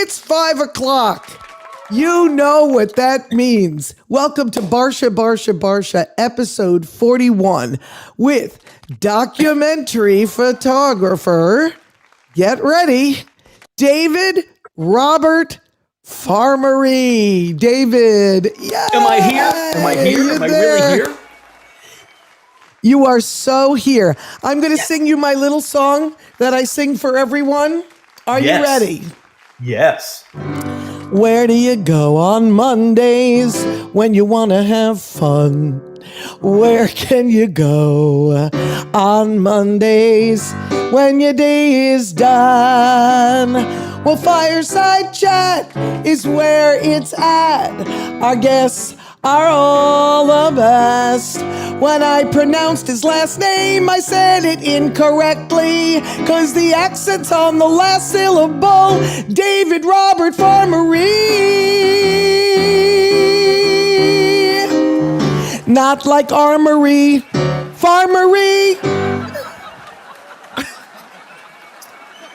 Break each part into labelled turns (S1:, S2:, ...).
S1: It's 5 o'clock. You know what that means. Welcome to Barsha, episode 41 with documentary photographer, get ready, David Robert Farmerie. David, yay!
S2: Am I here? Am I here? Am I really here?
S1: You are so here. I'm going to sing you my little song that I sing for everyone. Are you ready?
S2: Yes.
S1: Where do you go on Mondays when you want to have fun? Where can you go on Mondays when your day is done? Well, Fireside Chat is where it's at. Our guests are all the best. When I pronounced his last name, I said it incorrectly, 'cause the accent's on the last syllable. David Robert Farmerie. Not like armory, Farmerie.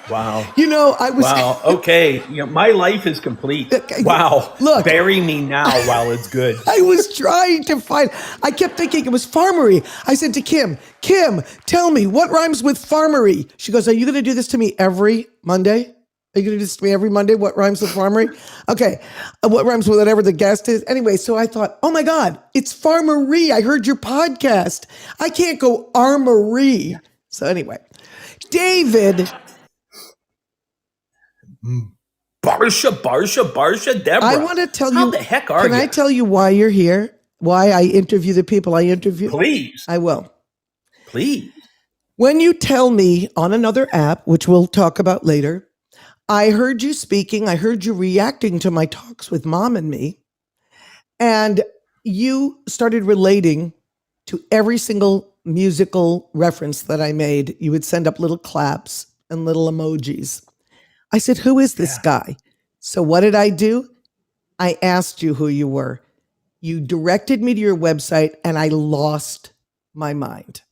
S2: Wow.
S1: You know, I was...
S2: Wow. Okay. My life is complete. Wow.
S1: Look.
S2: Bury me now while it's good.
S1: I was trying to find... I kept thinking it was Farmerie. I said to Kim, tell me, what rhymes with Farmerie? She goes, are you going to do this to me every Monday? Are you going to do this to me every Monday? What rhymes with Farmerie? Okay. What rhymes with whatever the guest is? Anyway, so I thought, oh my God, it's Farmerie. I heard your podcast. I can't go armory. So anyway, David...
S2: Barsha, Deborah.
S1: I want to tell you.
S2: How the heck are you?
S1: Can I tell you why you're here? Why I interview the people I interview?
S2: Please.
S1: I will.
S2: Please.
S1: When you tell me on another app, which we'll talk about later, I heard you speaking, I heard you reacting to my talks with Mom and me, and you started relating to every single musical reference that I made. You would send up little claps and little emojis. I said, who is this guy? So what did I do? I asked you who you were. You directed me to your website and I lost my mind.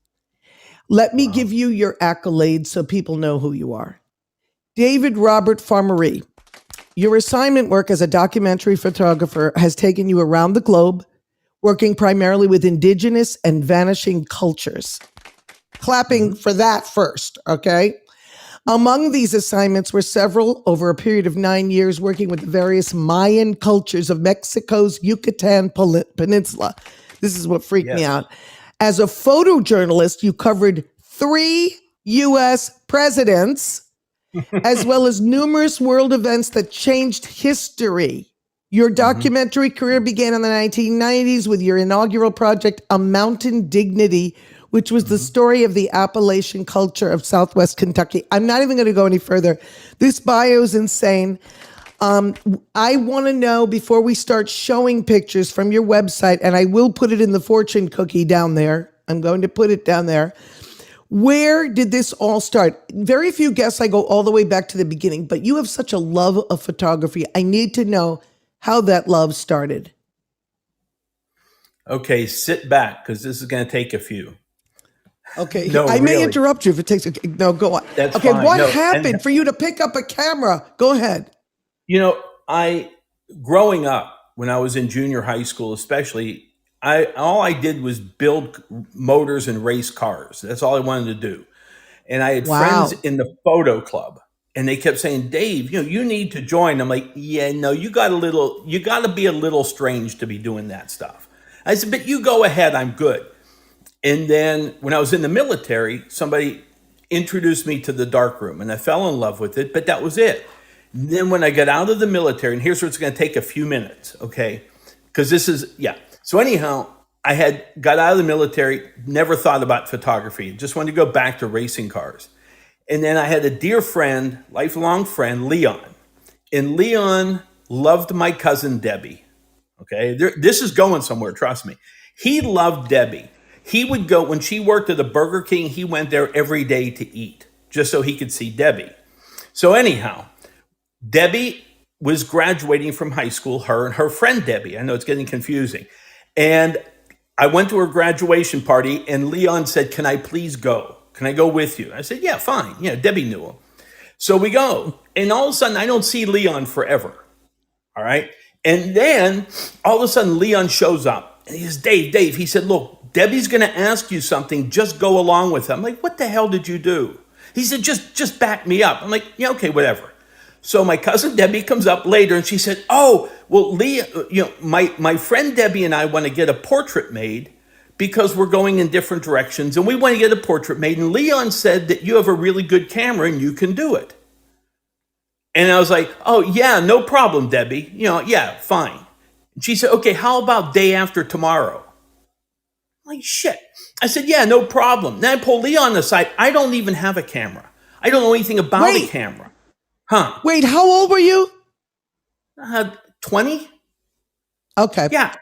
S1: Let me give you your accolades so people know who you are. David Robert Farmerie, your assignment work as a documentary photographer has taken you around the globe, working primarily with indigenous and vanishing cultures. Clapping for that first, okay? Among these assignments were several over a period of 9 years working with the various Mayan cultures of Mexico's Yucatan Peninsula. This is what freaked me out. As a photojournalist, you covered 3 U.S. presidents, as well as numerous world events that changed history. Your documentary career began in the 1990s with your inaugural project, A Mountain Dignity, which was the story of the Appalachian culture of Southwest Kentucky. I'm not even going to go any further. This bio is insane. I want to know, before we start showing pictures from your website, and I will put it in the fortune cookie down there. I'm going to put it down there. Where did this all start? Very few guests, I go all the way back to the beginning, but you have such a love of photography. I need to know how that love started.
S2: Okay, sit back, because this is going to take a few.
S1: Okay, no, I may interrupt you if it takes. No, go on.
S2: That's
S1: okay,
S2: fine.
S1: What happened for you to pick up a camera? Go ahead.
S2: Growing up, when I was in junior high school, especially, all I did was build motors and race cars. That's all I wanted to do. And I had friends in the photo club, and they kept saying, "Dave, you need to join." I'm like, "Yeah, no, you got to be a little strange to be doing that stuff." I said, "But you go ahead, I'm good." And then when I was in the military, somebody introduced me to the darkroom and I fell in love with it, but that was it. And then when I got out of the military, and here's where it's going to take a few minutes, okay? Because this is, So anyhow, I had got out of the military, never thought about photography, just wanted to go back to racing cars. And then I had a dear friend, lifelong friend, Leon. And Leon loved my cousin, Debbie, okay? This is going somewhere, trust me. He loved Debbie. He would go, when she worked at the Burger King, he went there every day to eat, just so he could see Debbie. So anyhow, Debbie was graduating from high school, her and her friend Debbie. I know it's getting confusing. And I went to her graduation party, and Leon said, "Can I please go? Can I go with you?" I said, "Yeah, fine." Debbie knew him. So we go, and all of a sudden I don't see Leon forever. All right. And then all of a sudden Leon shows up and he says, Dave, he said, look, Debbie's going to ask you something. Just go along with her. I'm like, what the hell did you do? He said, just back me up. I'm like, yeah, okay, whatever. So my cousin Debbie comes up later and she said, oh, well, my friend Debbie and I want to get a portrait made because we're going in different directions and we want to get a portrait made. And Leon said that you have a really good camera and you can do it. And I was like, oh, yeah, no problem, Debbie. Yeah, fine. And she said, okay, how about day after tomorrow? I'm like, shit. I said, yeah, no problem. Then I pull Leon aside. I don't even have a camera. I don't know anything about a camera. Huh.
S1: Wait, how old were you?
S2: 20?
S1: Okay.
S2: Yeah.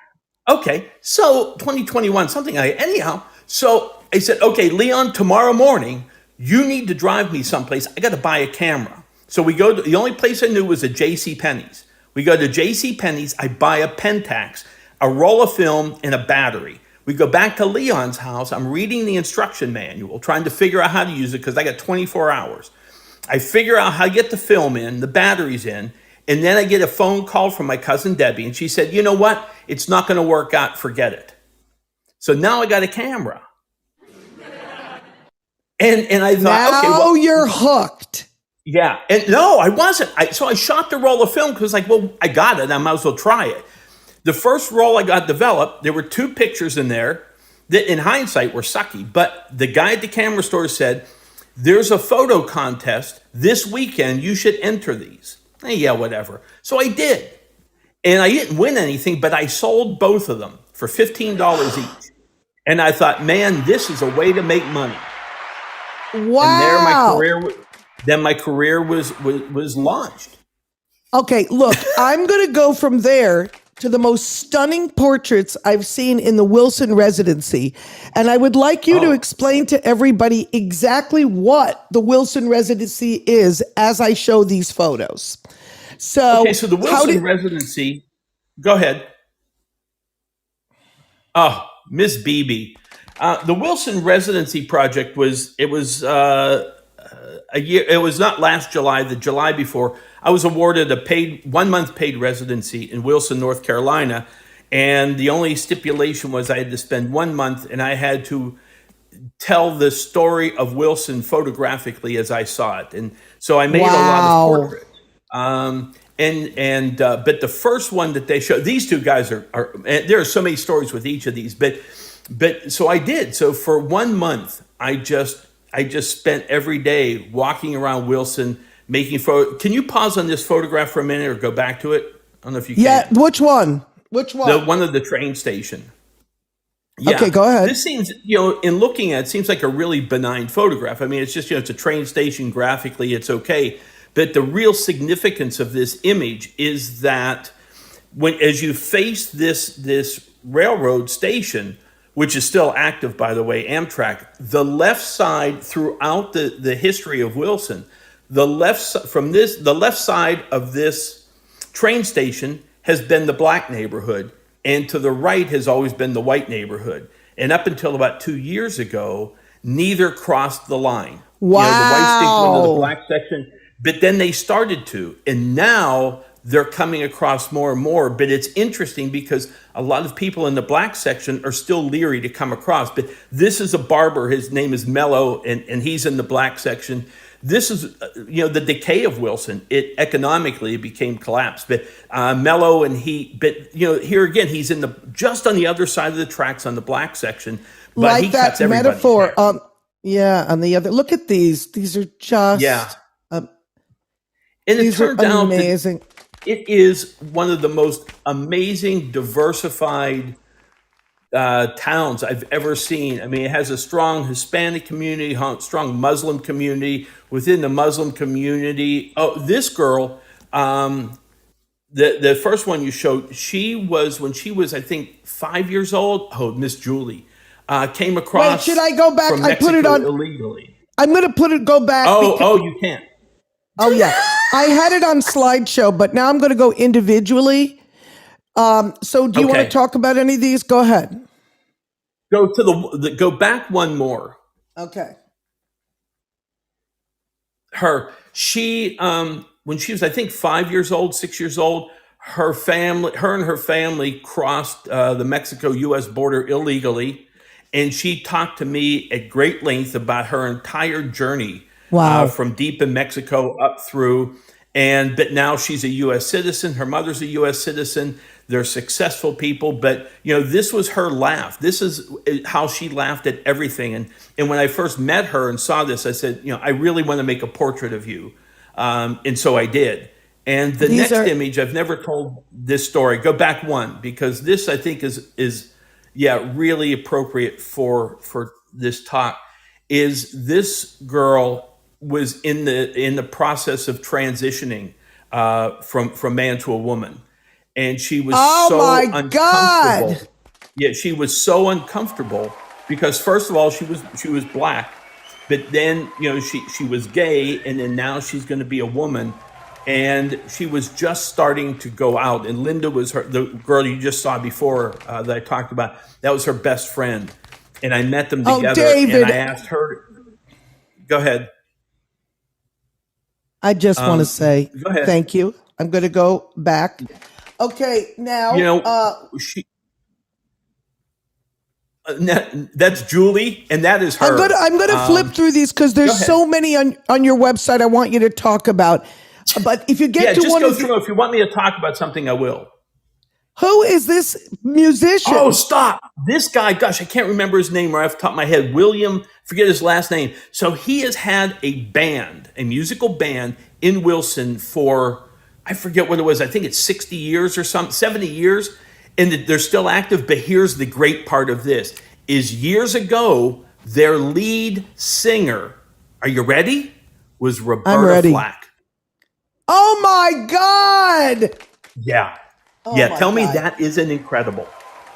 S2: Okay. So 2021, something like that. Anyhow, so I said, okay, Leon, tomorrow morning, you need to drive me someplace. I got to buy a camera. So we go to, the only place I knew was a J.C. Penney's. We go to J.C. Penney's. I buy a Pentax, a roll of film, and a battery. We go back to Leon's house. I'm reading the instruction manual, trying to figure out how to use it because I got 24 hours. I figure out how to get the film in, the batteries in, and then I get a phone call from my cousin Debbie, and she said, you know what? It's not going to work out. Forget it. So now I got a camera. And I thought,
S1: now
S2: okay, well,
S1: you're hooked.
S2: Yeah. And no, I wasn't. So I shot the roll of film because like, well, I got it. I might as well try it. The first roll I got developed, there were 2 pictures in there that in hindsight were sucky. But the guy at the camera store said, there's a photo contest this weekend. You should enter these. Yeah, whatever. So I did. And I didn't win anything, but I sold both of them for $15 each. And I thought, man, this is a way to make money.
S1: Wow.
S2: And there my career was launched.
S1: Okay, look, I'm going to go from there to the most stunning portraits I've seen in the Wilson residency. And I would like you to explain to everybody exactly what the Wilson residency is as I show these photos. So
S2: the Wilson residency, go ahead. Oh, Miss Beebe. The Wilson residency project was a year. It was not last July, the July before. I was awarded a 1-month paid residency in Wilson, North Carolina. And the only stipulation was I had to spend 1 month and I had to tell the story of Wilson photographically as I saw it. And so I made a lot of portraits. But the first one that they showed, these 2 guys are there are so many stories with each of these, but so I did. So for 1 month, I just spent every day walking around Wilson, making photos. Can you pause on this photograph for a minute or go back to it? I don't know if you can.
S1: Yeah, which one? Which one?
S2: The one of the train station. Yeah.
S1: Okay, go ahead.
S2: This seems, in looking at it, seems like a really benign photograph. I mean, it's just, it's a train station. Graphically, it's okay. But the real significance of this image is that as you face this railroad station, which is still active, by the way, Amtrak, the left side throughout the history of Wilson, the left side of this train station has been the black neighborhood, and to the right has always been the white neighborhood. And up until about 2 years ago, neither crossed the line.
S1: Wow.
S2: The white section went into the black section, but then they started to, and now they're coming across more and more. But it's interesting because a lot of people in the black section are still leery to come across. But this is a barber. His name is Mello, and he's in the black section. This is, the decay of Wilson. It economically became collapsed. But Mello here again, he's just on the other side of the tracks on the black section. But
S1: like
S2: he
S1: that
S2: cuts everybody.
S1: Metaphor. On the other. Look at these. These are just.
S2: And it turned out amazing. It is one of the most amazing, diversified towns I've ever seen. I mean, it has a strong Hispanic community, strong Muslim community. Within the Muslim community, this girl, the first one you showed, when she was, I think, 5 years old. Oh, Miss Julie came across.
S1: Wait, should I go back?
S2: From
S1: I put it on
S2: illegally.
S1: I'm going to go back.
S2: You can't.
S1: Oh yeah, I had it on slideshow, but now I'm going to go individually. So do you want to talk about any of these? Go ahead.
S2: Go back one more.
S1: Okay.
S2: She when she was, I think, 5 years old, 6 years old, her and her family crossed the Mexico-U.S. border illegally, and she talked to me at great length about her entire journey from deep in Mexico up through. But now she's a U.S. citizen. Her mother's a U.S. citizen. They're successful people. But, this was her laugh. This is how she laughed at everything. And when I first met her and saw this, I said, I really want to make a portrait of you. And so I did. And the next image, I've never told this story. Go back one, because this, I think, is really appropriate for this talk. Is this girl was in the process of transitioning from man to a woman, and she was uncomfortable.
S1: God.
S2: Yeah, she was so uncomfortable because, first of all, she was black, but then she was gay, and then now she's going to be a woman, and she was just starting to go out. And Linda was the girl you just saw before that I talked about. That was her best friend, and I met them together.
S1: David.
S2: And I asked her. Go ahead.
S1: I just want to say thank you. I'm going to go back. Okay, now
S2: that's Julie, and that is her.
S1: I'm going to flip through these because there's so many on your website I want you to talk about. But if you get to
S2: just
S1: one
S2: go through. If you want me to talk about something, I will.
S1: Who is this musician?
S2: Oh, stop. This guy, gosh, I can't remember his name right off the top of my head. William, forget his last name. So he has had a musical band in Wilson for, I forget what it was. I think it's 60 years or something, 70 years. And they're still active. But here's the great part of this, is years ago, their lead singer, are you ready? Was Roberta Flack.
S1: Oh, my God.
S2: Yeah. Tell me that isn't incredible.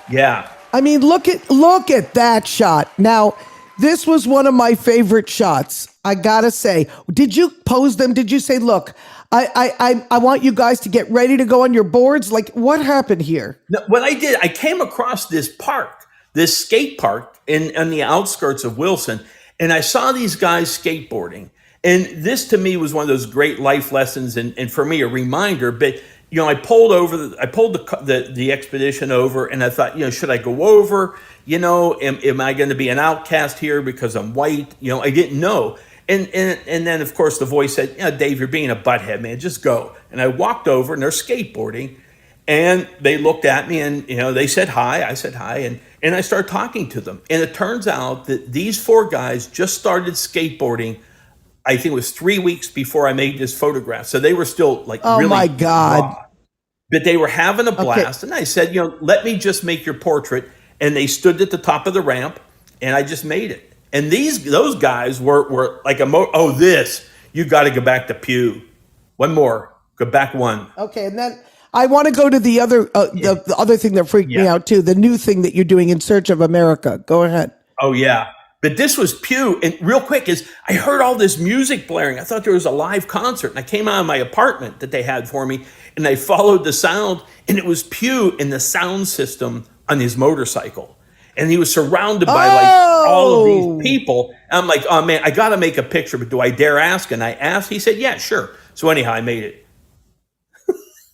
S2: Yeah.
S1: I mean, look at that shot. Now, this was one of my favorite shots. I gotta say, did you pose them? Did you say, look, I want you guys to get ready to go on your boards? Like, what happened here?
S2: No, what I did, I came across this park, this skate park in the outskirts of Wilson, and I saw these guys skateboarding. And this to me was one of those great life lessons, and for me, a reminder. But I pulled the expedition over, and I thought, should I go over? Am I going to be an outcast here because I'm white? I didn't know. And then, of course, the voice said, Dave, you're being a butthead, man. Just go. And I walked over, and they're skateboarding, and they looked at me, and they said hi. I said hi, and I started talking to them. And it turns out that these four guys just started skateboarding. I think it was 3 weeks before I made this photograph. So they were still really
S1: oh my God.
S2: raw. But they were having a blast. Okay. And I said, let me just make your portrait. And they stood at the top of the ramp, and I just made it. And those guys were like, you got to go back to Pew. One more. Go back one.
S1: Okay. And then I want to go to the other the other thing that freaked me out too, the new thing that you're doing, In Search of America. Go ahead.
S2: Oh, yeah. But this was Pew. And real quick I heard all this music blaring. I thought there was a live concert. And I came out of my apartment that they had for me, and I followed the sound, and it was Pew in the sound system on his motorcycle. And he was surrounded by all of these people. And I'm like, oh man, I got to make a picture, but do I dare ask? And I asked, he said, yeah, sure. So anyhow, I made it.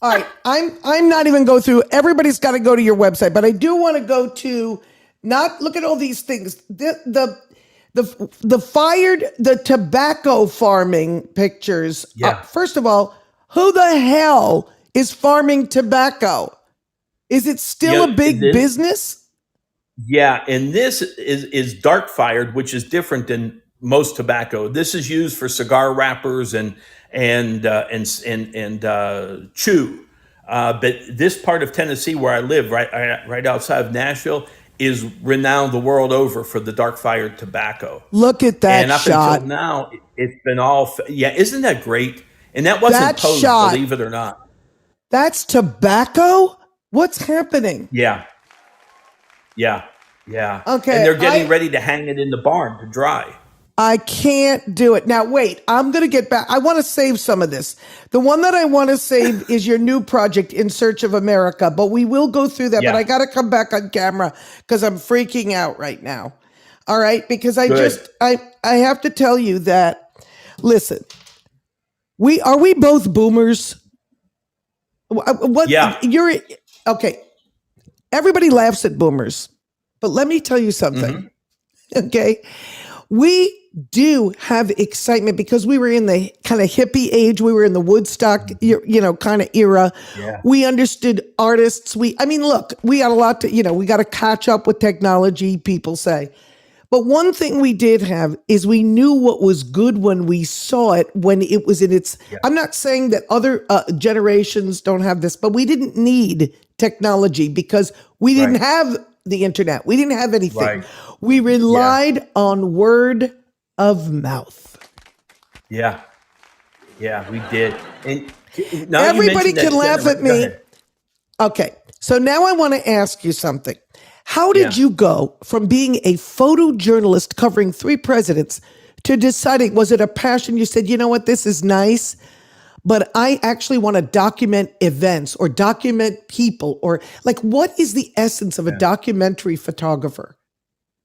S1: All right. I'm not even go through. Everybody's got to go to your website, but I do want to go to look at all these things. The tobacco farming pictures.
S2: Yeah.
S1: First of all, who the hell is farming tobacco? Is it still a big business?
S2: Yeah, and this is dark fired, which is different than most tobacco. This is used for cigar wrappers and chew. But this part of Tennessee where I live, right outside of Nashville, is renowned the world over for the dark fired tobacco.
S1: Look at that
S2: and up
S1: shot.
S2: Until now, it's been all isn't that great? And that wasn't posed, believe it or not.
S1: That's tobacco? What's happening?
S2: Yeah. Okay. And they're getting ready to hang it in the barn to dry.
S1: I can't do it. Now, wait, I'm going to get back. I want to save some of this. The one that I want to save is your new project, In Search of America, but we will go through that. Yeah. But I got to come back on camera because I'm freaking out right now. All right. Because I have to tell you that, listen, Are we both boomers? What
S2: Yeah.
S1: you're okay. Everybody laughs at boomers, but let me tell you something.
S2: Mm-hmm.
S1: Okay. We do have excitement because we were in the kind of hippie age. We were in the Woodstock, kind of era.
S2: Yeah.
S1: We understood artists. Look, we got a lot to, we got to catch up with technology, people say. But one thing we did have is we knew what was good when we saw it, when it was in its,
S2: Yeah.
S1: I'm not saying that other generations don't have this, but we didn't need technology because we didn't have the internet. We didn't have anything.
S2: Right.
S1: We relied on word of mouth.
S2: Yeah. Yeah, we did. And now
S1: everybody can laugh at me. Okay. So now I want to ask you something. How did you go from being a photojournalist covering 3 presidents to deciding, was it a passion? You said, you know what, this is nice, but I actually want to document events or document people, or like, what is the essence of a documentary photographer?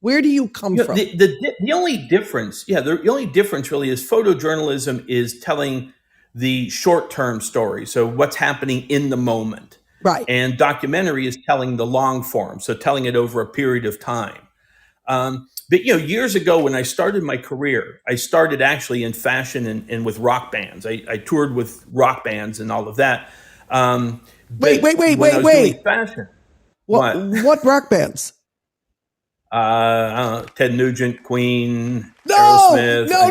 S1: Where do you come from?
S2: The only difference, the only difference really is photojournalism is telling the short-term story. So what's happening in the moment.
S1: Right.
S2: And documentary is telling the long form. So telling it over a period of time. But years ago when I started my career, I started actually in fashion and with rock bands. I toured with rock bands and all of that.
S1: Wait.
S2: Fashion.
S1: What rock bands?
S2: Ted Nugent, Queen, Aerosmith.
S1: No.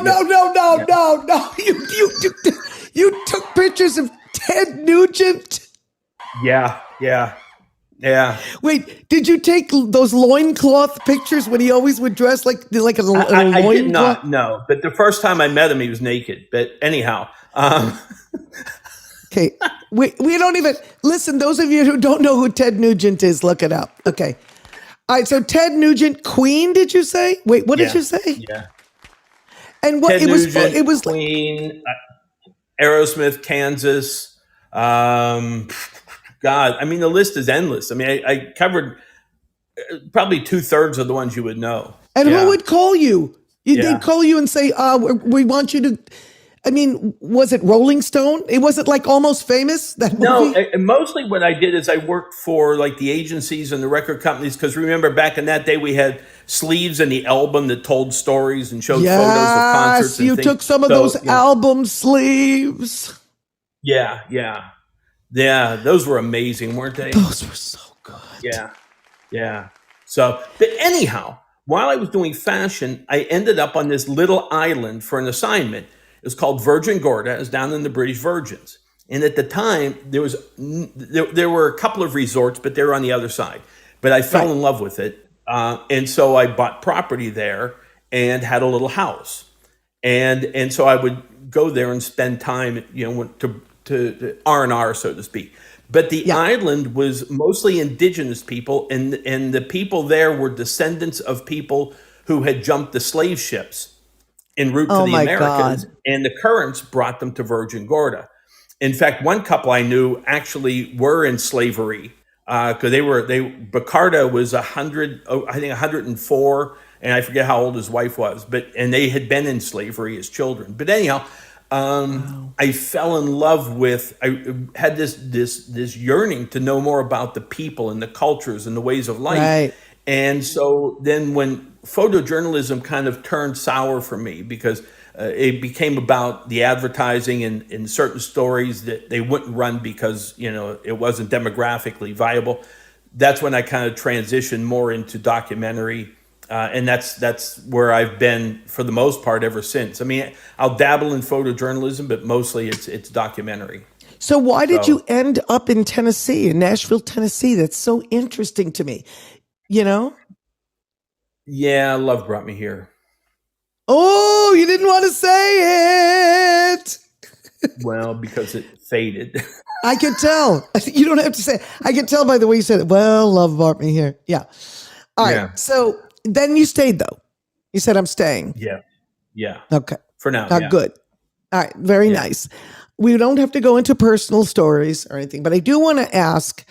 S1: You took pictures of Ted Nugent?
S2: Yeah.
S1: Wait, did you take those loincloth pictures when he always would dress like a loincloth?
S2: I did not, no. But the first time I met him, he was naked. But anyhow.
S1: Okay. We don't even, listen, those of you who don't know who Ted Nugent is, look it up. Okay. All right, so Ted Nugent, Queen, did you say? Wait, what did you say?
S2: Yeah.
S1: And what
S2: Ted
S1: it was?
S2: Nugent,
S1: it was
S2: Queen, Aerosmith, Kansas. God, the list is endless. I covered probably 2/3 of the ones you would know.
S1: And who would call you? They'd call you and say, "We want you to." Was it Rolling Stone? It wasn't like Almost Famous, that movie?
S2: No, mostly what I did is I worked for like the agencies and the record companies, because remember back in that day we had sleeves in the album that told stories and showed photos of concerts.
S1: You took some of those album sleeves.
S2: Yeah, those were amazing, weren't they?
S1: Those were so good.
S2: Yeah. So, but anyhow, while I was doing fashion, I ended up on this little island for an assignment. It was called Virgin Gorda. It was down in the British Virgins. And at the time, there were a couple of resorts, but they were on the other side. But I fell in love with it. And so I bought property there and had a little house. And so I would go there and spend time, to R&R, so to speak. But the island was mostly indigenous people, and the people there were descendants of people who had jumped the slave ships en route to the Americas, and the currents brought them to Virgin Gorda. In fact, one couple I knew actually were in slavery, because Bacarda was 104, and I forget how old his wife was, and they had been in slavery as children. But anyhow, I fell in love with. I had this yearning to know more about the people and the cultures and the ways of life.
S1: Right.
S2: And so then when photojournalism kind of turned sour for me, because it became about the advertising and certain stories that they wouldn't run because it wasn't demographically viable. That's when I kind of transitioned more into documentary, and that's where I've been for the most part ever since. I'll dabble in photojournalism, but mostly it's documentary.
S1: So why did you end up in Tennessee, in Nashville, Tennessee? That's so interesting to me.
S2: Yeah, love brought me here.
S1: Oh, you didn't want to say it.
S2: Well, because it faded.
S1: I could tell. You don't have to say it. I could tell by the way you said it. Well, love brought me here. Yeah. All right.
S2: Yeah.
S1: So then you stayed, though. You said, I'm staying.
S2: Yeah.
S1: Okay.
S2: For now.
S1: Good. All right. Very nice. We don't have to go into personal stories or anything, but I do want to ask,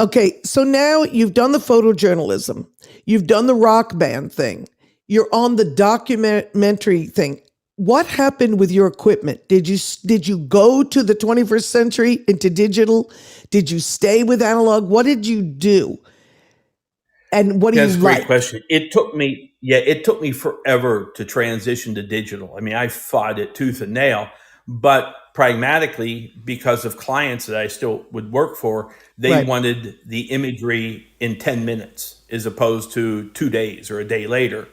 S1: okay, so now you've done the photojournalism. You've done the rock band thing. You're on the documentary thing. what happened with your equipment? Did you go to the 21st century into digital? Did you stay with analog? What did you do? And what do you
S2: That's a great
S1: like?
S2: question. It took me forever to transition to digital. I mean, I fought it tooth and nail, but pragmatically, because of clients that I still would work for, they
S1: Right.
S2: wanted the imagery in 10 minutes as opposed to 2 days or a day later.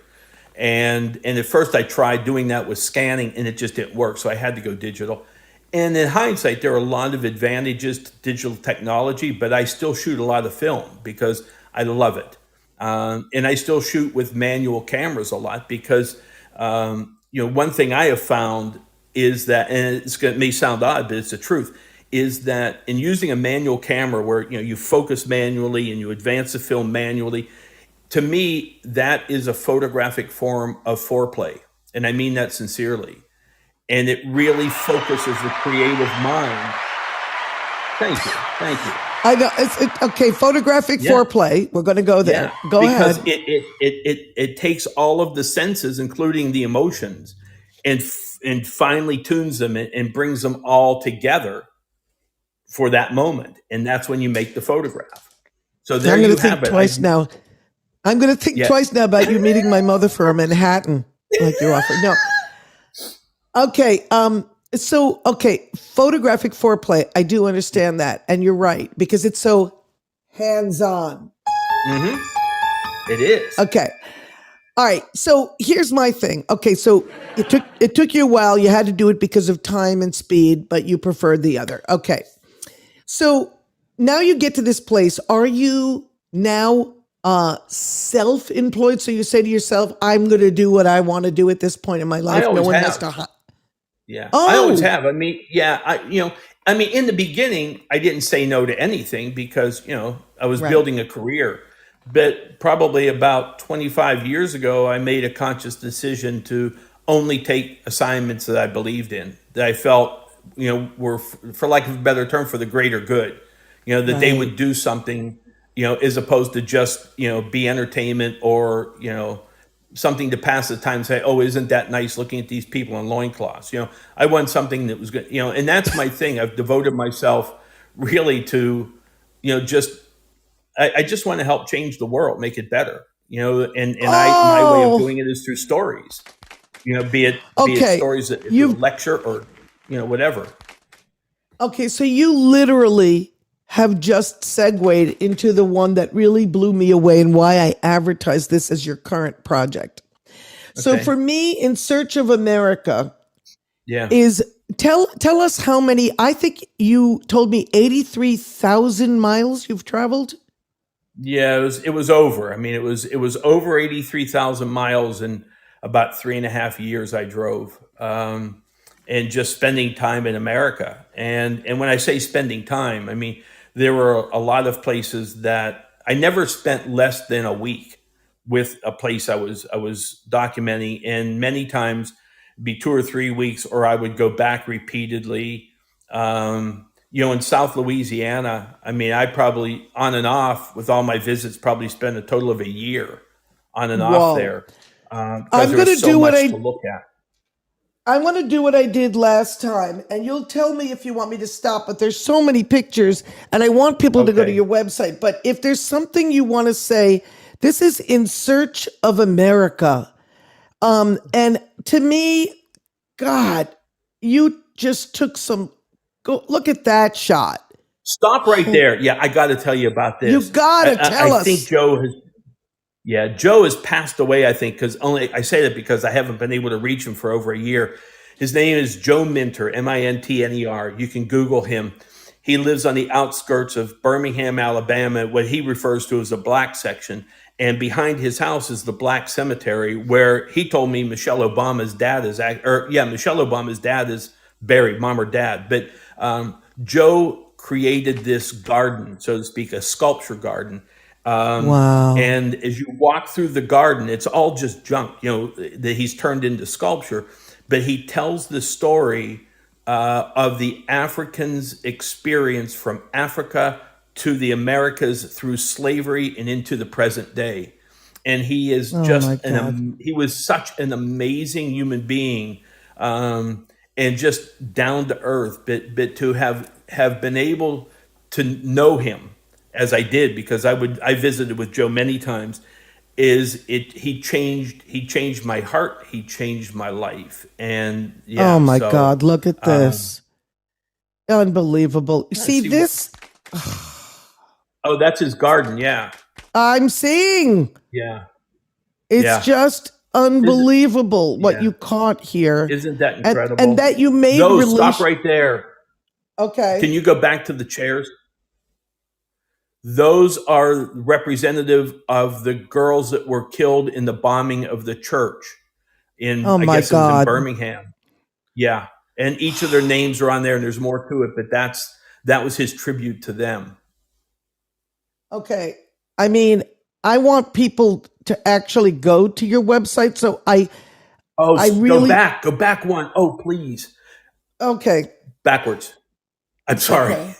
S2: And at first I tried doing that with scanning and it just didn't work. So I had to go digital. And in hindsight, there are a lot of advantages to digital technology, but I still shoot a lot of film because I love it. And I still shoot with manual cameras a lot because, one thing I have found is that, and it may sound odd, but it's the truth, is that in using a manual camera where, you focus manually and you advance the film manually, to me, that is a photographic form of foreplay. And I mean that sincerely. And it really focuses the creative mind. Thank you. Thank you.
S1: I know. Okay. Photographic
S2: Yeah.
S1: foreplay. We're going to go there.
S2: Yeah.
S1: Go
S2: Because
S1: ahead.
S2: it takes all of the senses, including the emotions, and finely tunes them and brings them all together for that moment. And that's when you make the photograph. So there
S1: I'm going
S2: you
S1: to
S2: have
S1: think
S2: it.
S1: twice now. I'm going to think
S2: Yeah.
S1: twice now about you meeting my mother for a Manhattan, like you offered. No. Okay. Photographic foreplay. I do understand that. And you're right, because it's so hands-on.
S2: It is.
S1: Okay. All right. So here's my thing. Okay. So it took you a while. You had to do it because of time and speed, but you preferred the other. Okay. So now you get to this place. Are you now self-employed? So you say to yourself, I'm going to do what I want to do at this point in my
S2: I
S1: life. No
S2: always
S1: one has
S2: have.
S1: to.
S2: Yeah, I always
S1: Oh,
S2: have. I mean, yeah, in the beginning, I didn't say no to anything because, I was
S1: right.
S2: building a career. But probably about 25 years ago, I made a conscious decision to only take assignments that I believed in, that I felt, were, for lack of a better term, for the greater good, that they would
S1: Right.
S2: do something, as opposed to just, be entertainment or, something to pass the time and say, oh, isn't that nice looking at these people in loincloths? I want something that was good, and that's my thing. I've devoted myself really to, just, I just want to help change the world, make it better, my way of
S1: Oh,
S2: doing it is through stories, be it
S1: okay.
S2: stories that if a
S1: You've
S2: lecture or, whatever.
S1: Okay, so you literally have just segued into the one that really blew me away and why I advertise this as your current project. So
S2: Okay.
S1: for me, In Search of America
S2: Yeah.
S1: is tell us how many. I think you told me 83,000 miles you've traveled.
S2: Yeah, it was over. I mean, it was over 83,000 miles in about 3.5 years I drove, and just spending time in America. And when I say spending time, I mean there were a lot of places that I never spent less than a week with a place I was documenting, and many times be 2 or 3 weeks, or I would go back repeatedly. In South Louisiana, I mean, I probably on and off with all my visits probably spent a total of a year on and off
S1: Whoa!
S2: there because
S1: I'm
S2: there was
S1: gonna
S2: so
S1: do what
S2: much to
S1: I
S2: look at.
S1: I want to do what I did last time, and you'll tell me if you want me to stop. But there's so many pictures, and I want people to go to
S2: Okay.
S1: your website. But if there's something you want to say, this is In Search of America. And to me, God, you just took some. Go look at that shot.
S2: Stop right
S1: Oh,
S2: there. Yeah, I got to tell you about
S1: you
S2: this.
S1: gotta
S2: I
S1: tell
S2: think
S1: us.
S2: Joe has passed away, I think, because only I say that because I haven't been able to reach him for over a year. His name is Joe Minter, Mintner. You can Google him. He lives on the outskirts of Birmingham, Alabama, what he refers to as the black section. And behind his house is the black cemetery where he told me Michelle Obama's dad Michelle Obama's dad is buried, mom or dad. But Joe created this garden, so to speak, a sculpture garden.
S1: Wow.
S2: And as you walk through the garden, it's all just junk, that he's turned into sculpture. But he tells the story of the Africans' experience from Africa to the Americas through slavery and into the present day. And he is
S1: Oh my
S2: just
S1: God.
S2: he was such an amazing human being. and just down to earth. But to have been able to know him as I did, because I visited with Joe many times. He changed my heart, he changed my life. And
S1: Oh
S2: yeah,
S1: my
S2: so
S1: God, look at this. Unbelievable. See
S2: see what,
S1: this?
S2: oh, that's his garden. Yeah,
S1: I'm seeing.
S2: yeah,
S1: It's
S2: yeah.
S1: just
S2: Isn't,
S1: unbelievable what you
S2: yeah,
S1: caught here.
S2: isn't that
S1: And
S2: incredible?
S1: that you made
S2: Those, stop
S1: relation.
S2: right there. Can
S1: Okay.
S2: you go back to the chairs? Those are representative of the girls that were killed in the bombing of the church in,
S1: Oh
S2: I
S1: my
S2: guess it was in
S1: God.
S2: Birmingham. Yeah. And each of their names are on there, and there's more to it, but that was his tribute to them.
S1: Okay. I mean, I want people to actually go to your website. So I
S2: Go
S1: really,
S2: back. Go back one. Oh, please.
S1: okay.
S2: Backwards. I'm sorry.
S1: Okay.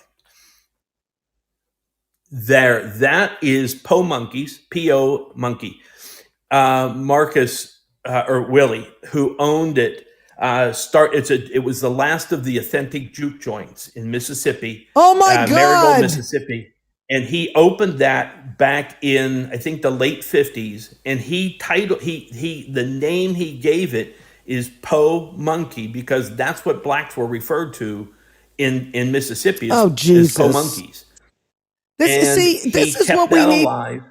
S2: There. That is Poe Monkeys, P.O. Monkey. Marcus or Willie, who owned it, it was the last of the authentic juke joints in Mississippi,
S1: Oh my
S2: Marigold,
S1: God.
S2: Mississippi, and he opened that back in, I think, the late 50s. And the name he gave it is Poe Monkey, because that's what blacks were referred to in Mississippi
S1: Oh
S2: as Poe
S1: Jesus.
S2: Monkeys, and
S1: This
S2: he
S1: is what
S2: kept
S1: we
S2: that
S1: need.
S2: alive.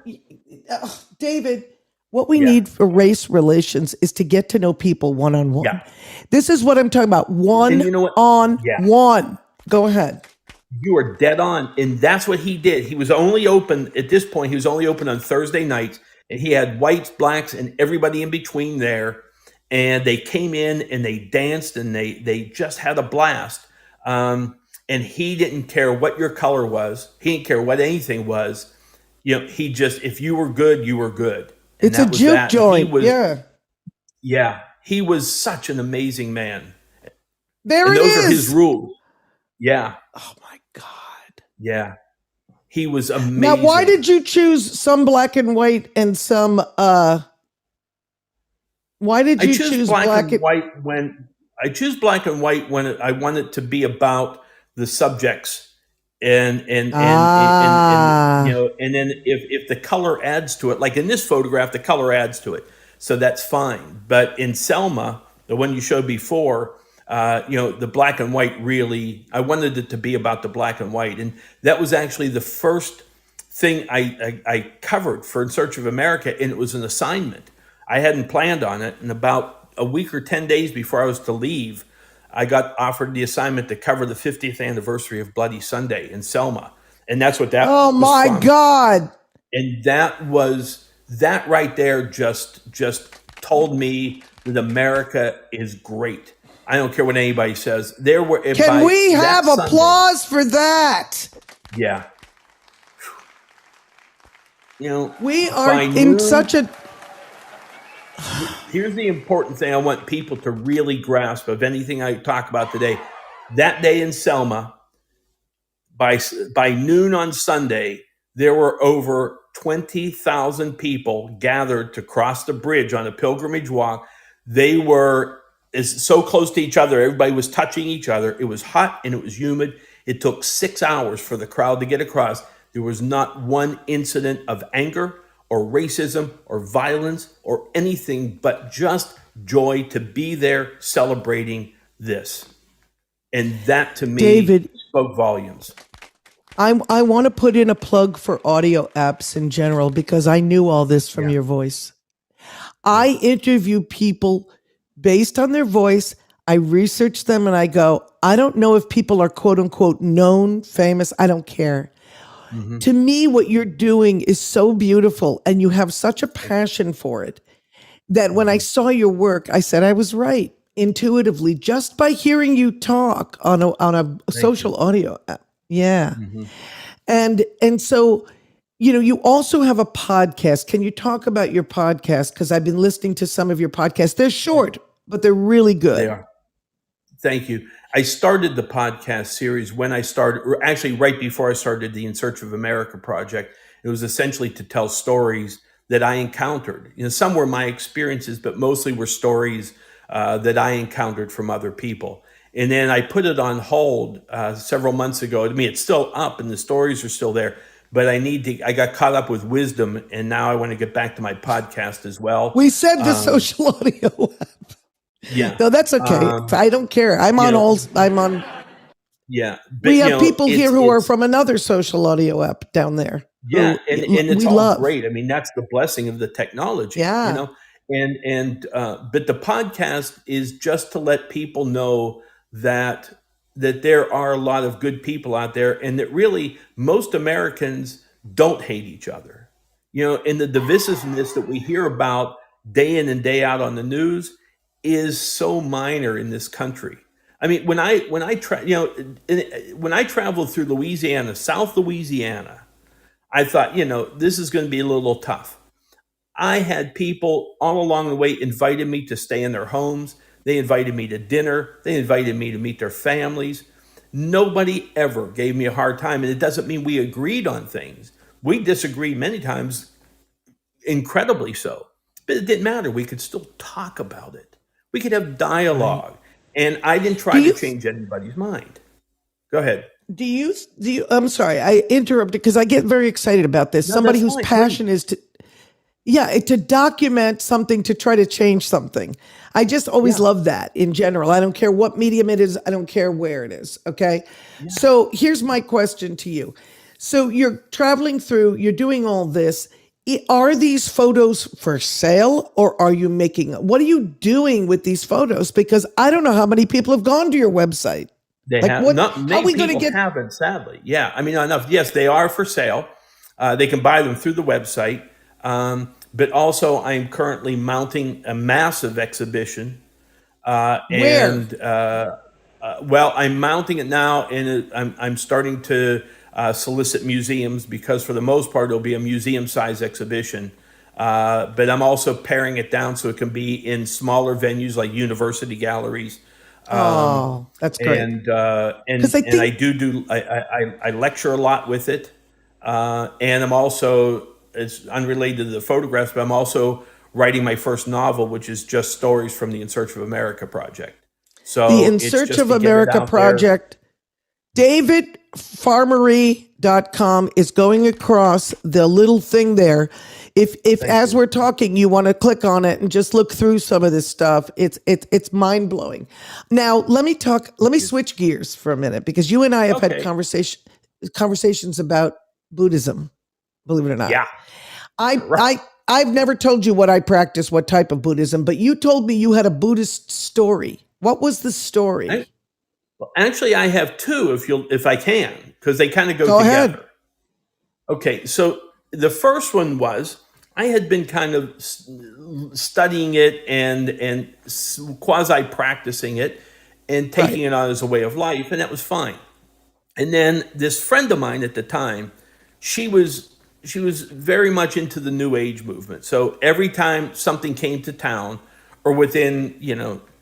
S1: David, what we
S2: Yeah,
S1: need for race relations is to get to know people one on one.
S2: yeah.
S1: This is what I'm talking about.
S2: And
S1: One
S2: you know what?
S1: on
S2: Yeah.
S1: one. Go ahead.
S2: You are dead on. And that's what he did. He was only open at this point, he was only open on Thursday nights. And he had whites, blacks, and everybody in between there. And they came in and they danced and they just had a blast. And he didn't care what your color was. He didn't care what anything was. He just, if you were good, you were good. And
S1: It's a
S2: that was
S1: juke
S2: that. And
S1: joint. Yeah.
S2: he was such an amazing man.
S1: There
S2: And
S1: it
S2: those are his
S1: is.
S2: rules. Yeah.
S1: Oh my God.
S2: Yeah. He was
S1: Now, why
S2: amazing.
S1: did you choose some black and white and some why did you choose black and
S2: white when I choose black and white when I want it to be about the subjects, and then if the color adds to it, like in this photograph, the color adds to it, so that's fine. But in Selma, the one you showed before, the black and white, really, I wanted it to be about the black and white, and that was actually the first thing I covered for In Search of America, and it was an assignment. I hadn't planned on it, and about a week or 10 days before I was to leave, I got offered the assignment to cover the 50th anniversary of Bloody Sunday in Selma. And that's what that
S1: Oh
S2: was
S1: my
S2: from.
S1: God.
S2: And that right there just told me that America is great. I don't care what anybody says.
S1: Can we have applause for that?
S2: Yeah.
S1: We are in such a...
S2: Here's the important thing I want people to really grasp of anything I talk about today. That day in Selma, by noon on Sunday, there were over 20,000 people gathered to cross the bridge on a pilgrimage walk. They were so close to each other. Everybody was touching each other. It was hot and it was humid. It took 6 hours for the crowd to get across. There was not one incident of anger or racism or violence or anything, but just joy to be there celebrating this. And that, to me,
S1: David,
S2: spoke volumes.
S1: I want to put in a plug for audio apps in general, because I knew all this from your voice. I interview people based on their voice. I research them and I go, I don't know if people are quote unquote known, famous. I don't care. Mm-hmm. To me, what you're doing is so beautiful, and you have such a passion for it that when I saw your work, I said I was right intuitively just by hearing you talk on a social audio app. Yeah. Mm-hmm. And so, you also have a podcast. Can you talk about your podcast? Because I've been listening to some of your podcasts. They're short, but they're really good.
S2: They are. Thank you. I started the podcast series when I started, or actually right before I started the In Search of America project. It was essentially to tell stories that I encountered. Some were my experiences, but mostly were stories that I encountered from other people. And then I put it on hold several months ago. I mean, it's still up and the stories are still there, but I got caught up with wisdom, and now I want to get back to my podcast as well.
S1: We said the social audio.
S2: Yeah.
S1: No, that's okay. I don't care. I'm on.
S2: Yeah. But,
S1: we have people here who are from another social audio app down there.
S2: Yeah. And it's all great. I mean, that's the blessing of the technology.
S1: Yeah.
S2: But the podcast is just to let people know that there are a lot of good people out there, and that really most Americans don't hate each other. And the divisiveness that we hear about day in and day out on the news is so minor in this country. I mean, when I traveled through Louisiana, South Louisiana, I thought, this is going to be a little tough. I had people all along the way invited me to stay in their homes. They invited me to dinner. They invited me to meet their families. Nobody ever gave me a hard time. And it doesn't mean we agreed on things. We disagreed many times, incredibly so. But it didn't matter. We could still talk about it. We could have dialogue. Right. And I didn't try to change anybody's mind. Go ahead.
S1: Do you, I'm sorry, I interrupted because I get very excited about this. No, somebody whose passion is to document something, to try to change something. I just always love that in general. I don't care what medium it is. I don't care where it is. Okay. Yeah. So here's my question to you. So you're traveling through, you're doing all this. Are these photos for sale, or are you what are you doing with these photos? Because I don't know how many people have gone to your website.
S2: They have. Not many people haven't, sadly. Yeah. I mean, not enough. Yes, they are for sale. They can buy them through the website. But also, I'm currently mounting a massive exhibition.
S1: Where?
S2: Well, I'm mounting it now, and I'm starting to solicit museums, because for the most part, it'll be a museum-size exhibition. But I'm also paring it down so it can be in smaller venues like university galleries.
S1: That's great.
S2: And I lecture a lot with it. And I'm also, it's unrelated to the photographs, but I'm also writing my first novel, which is just stories from the In Search of America project. So
S1: the In Search of America project, David Farmerie.com is going across the little thing there. If as we're talking, you want to click on it and just look through some of this stuff, it's mind blowing. Now, let me switch gears for a minute, because you and I have had conversations about Buddhism, believe it or not.
S2: Yeah.
S1: I've never told you what I practice, what type of Buddhism, but you told me you had a Buddhist story. What was the story?
S2: Actually, I have two, if I can, because they kind of go together.
S1: Ahead.
S2: Okay, so the first one was, I had been kind of studying it and quasi practicing it and taking it on as a way of life, and that was fine. And then this friend of mine at the time, she was very much into the New Age movement. So every time something came to town, or within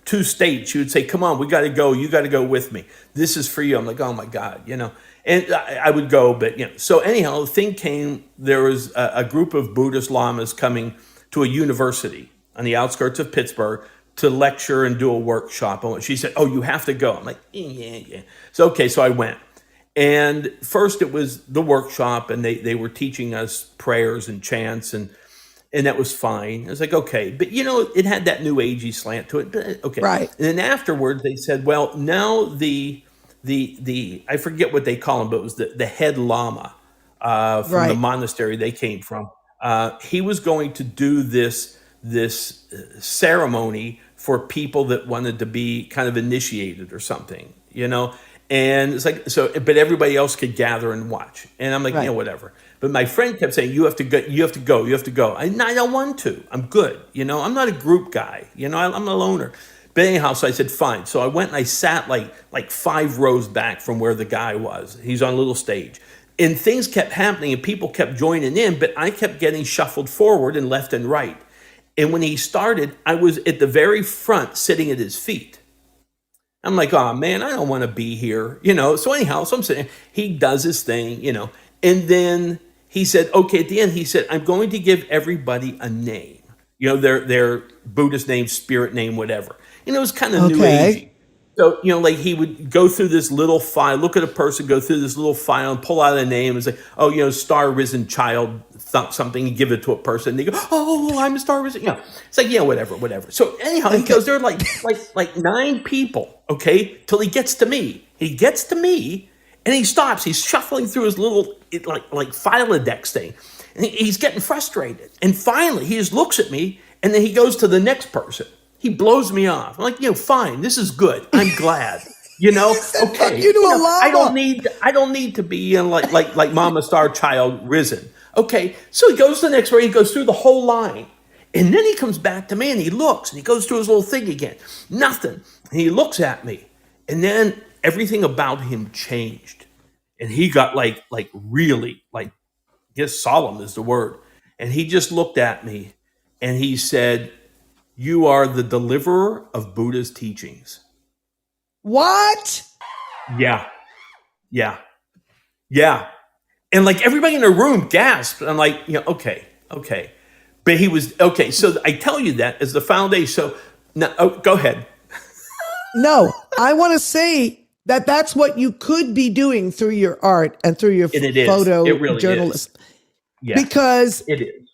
S2: 2 states, she would say, "Come on, we got to go. You got to go with me. This is for you." I'm like, "Oh my God," And I would go, but So anyhow, the thing came. There was a group of Buddhist lamas coming to a university on the outskirts of Pittsburgh to lecture and do a workshop. And she said, "Oh, you have to go." I'm like, "Yeah." So I went. And first it was the workshop, and they were teaching us prayers and chants, and that was fine. I was like, okay. But, it had that new agey slant to it. But okay.
S1: Right.
S2: And then afterwards they said, well, now the I forget what they call him, but it was the head lama from the monastery they came from. He was going to do this ceremony for people that wanted to be kind of initiated or something, And it's like, but everybody else could gather and watch. And I'm like, whatever. But my friend kept saying, you have to go. I don't want to. I'm good. I'm not a group guy. I'm a loner. But anyhow, so I said, fine. So I went and I sat like 5 rows back from where the guy was. He's on a little stage. And things kept happening and people kept joining in, but I kept getting shuffled forward and left and right. And when he started, I was at the very front sitting at his feet. I'm like, oh man, I don't want to be here, So anyhow, I'm sitting, he does his thing, and then he said, okay, at the end, he said, I'm going to give everybody a name, their Buddhist name, spirit name, whatever. And it was kind of new
S1: Okay.
S2: agey. So, like he would go through this little file, look at a person, go through this little file and pull out a name and say, oh, star risen child, something, and give it to a person. And they go, oh, I'm a star risen. It's like, whatever. So anyhow, he goes, there are like 9 people, okay, till he gets to me. He gets to me and he stops. He's shuffling through his little, like Filodex thing. And he's getting frustrated. And finally, he just looks at me and then he goes to the next person. He blows me off. I'm like, fine, this is good. I'm glad. Okay.
S1: You to a llama.
S2: I don't need to be like Mama Star Child risen. Okay. So he goes to the next one. He goes through the whole line. And then he comes back to me and he looks and he goes through his little thing again. Nothing. And he looks at me. And then everything about him changed. And he got really, I guess solemn is the word. And he just looked at me and he said, you are the deliverer of Buddha's teachings.
S1: What?
S2: Yeah. And everybody in the room gasped. I'm like, okay. But he was, okay. So I tell you that as the foundation. So now, go ahead.
S1: No, I want to say that that's what you could be doing through your art and through your photo journalist.
S2: Yeah,
S1: because
S2: it is.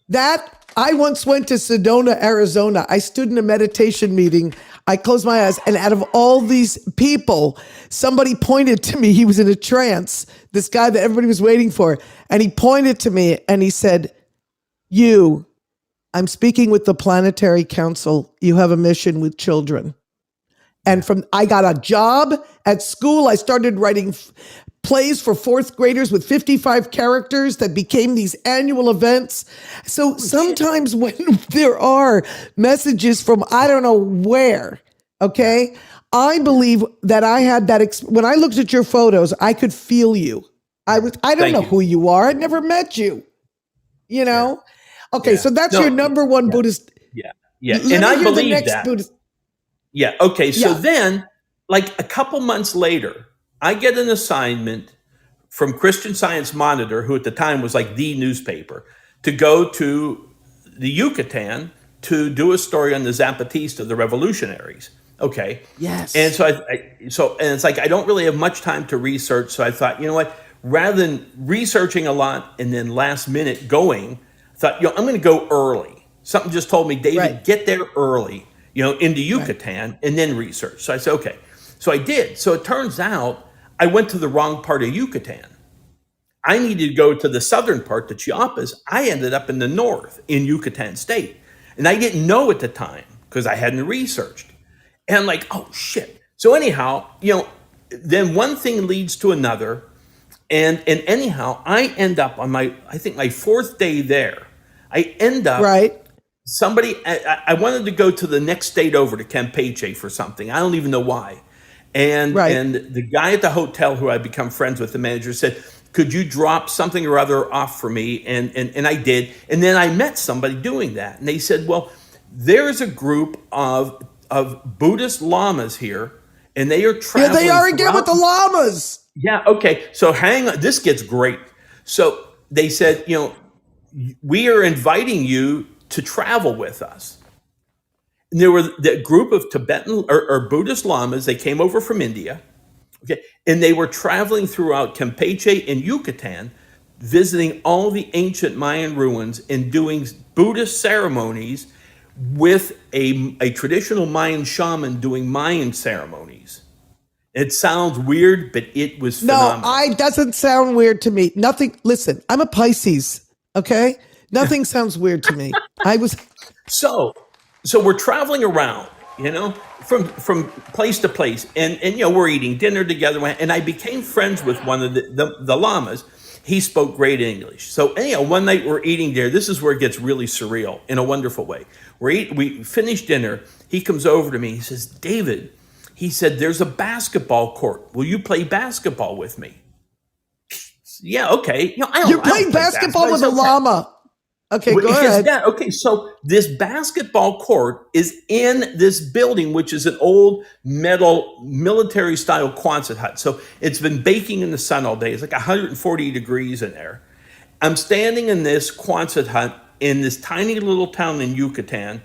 S1: I once went to Sedona, Arizona. I stood in a meditation meeting. I closed my eyes, and out of all these people, somebody pointed to me. He was in a trance, this guy that everybody was waiting for. And he pointed to me and he said, I'm speaking with the Planetary Council. You have a mission with children. And I got a job at school. I started writing plays for 4th graders with 55 characters that became these annual events. So sometimes when there are messages from I don't know where, okay, I believe that I had that. When I looked at your photos, I could feel you. I don't know who you are. I'd never met you, Okay, so that's your number one Buddhist.
S2: Yeah. And I believe that.
S1: Buddhist.
S2: Yeah. Okay. So then, a couple months later, I get an assignment from Christian Science Monitor, who at the time was the newspaper, to go to the Yucatan to do a story on the Zapatista, the revolutionaries. Okay.
S1: Yes.
S2: And so and it's I don't really have much time to research. So I thought, rather than researching a lot and then last minute going, I thought, I'm going to go early. Something just told me, David, get there early, into Yucatan and then research. So I said, okay. So I did. So it turns out I went to the wrong part of Yucatan. I needed to go to the southern part, the Chiapas. I ended up in the north in Yucatan State. And I didn't know at the time because I hadn't researched. And I'm like, oh, shit. So anyhow, then one thing leads to another. And anyhow, I end up on my 4th day there. I end up I wanted to go to the next state over to Campeche for something. I don't even know why. And the guy at the hotel who I'd become friends with, the manager, said, could you drop something or other off for me? And I did. And then I met somebody doing that. And they said, well, there's a group of Buddhist lamas here, and they are traveling.
S1: Yeah, they are again with the lamas.
S2: Yeah, okay. So hang on. This gets great. So they said, we are inviting you to travel with us. And there were the group of Tibetan or Buddhist lamas. They came over from India. Okay. And they were traveling throughout Campeche and Yucatan, visiting all the ancient Mayan ruins and doing Buddhist ceremonies with a traditional Mayan shaman doing Mayan ceremonies. It sounds weird, but it was phenomenal.
S1: No, it doesn't sound weird to me. Nothing. Listen, I'm a Pisces. Okay. Nothing sounds weird to me.
S2: So we're traveling around, from place to place, and we're eating dinner together. And I became friends with one of the lamas. He spoke great English. So anyhow, one night we're eating there. This is where it gets really surreal in a wonderful way. We finish dinner. He comes over to me. He says, David, he said, there's a basketball court. Will you play basketball with me? Yeah, okay.
S1: You're playing basketball with a llama. Okay, go ahead.
S2: Yeah, okay, so this basketball court is in this building, which is an old metal military-style Quonset hut. So it's been baking in the sun all day. It's 140 degrees in there. I'm standing in this Quonset hut in this tiny little town in Yucatan.